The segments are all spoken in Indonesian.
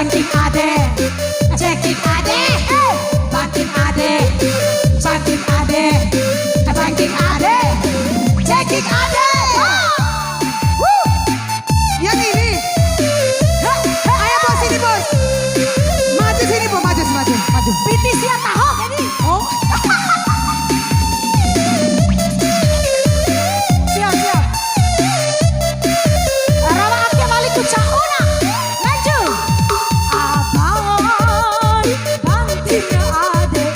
Banting ade, cekik ade, banting ade, banting ade, banting ade, cekik ade. Yang ini. Ayo bos sini bos. Maju sini bos, maju, maju, maju. Piti siap tahu ini. Oh. Siap, siap. Rawa akhir balik ku cauna. Maju. Abang, banting ade,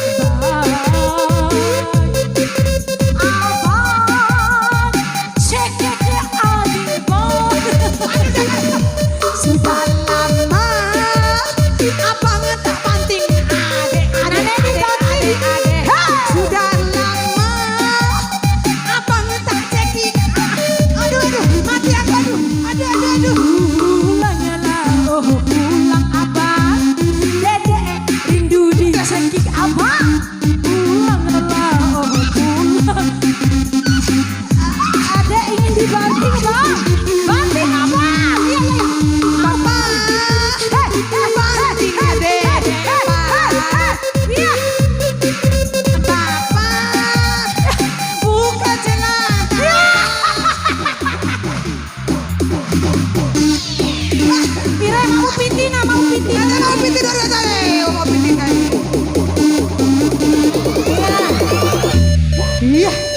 abang, cekik ade, Sudah lama abang tak banting ade, ade, ade, ade, ade. Sudah lama abang tak cekik. Aduh, aduh, mati aku, aduh, aduh, aduh, aduh. Pulanglah, oh pulang abang, dedek rindu dicekik abang. Pulanglah, oh pulang. Adek ingin dibanting bang, banting abang. Iya, iya. Papa, banting ade, Iya. Papa, buka celana. Kira mau pitina, mau pitina. Ada mau piting dari tadi, mau piting tadi. Iya.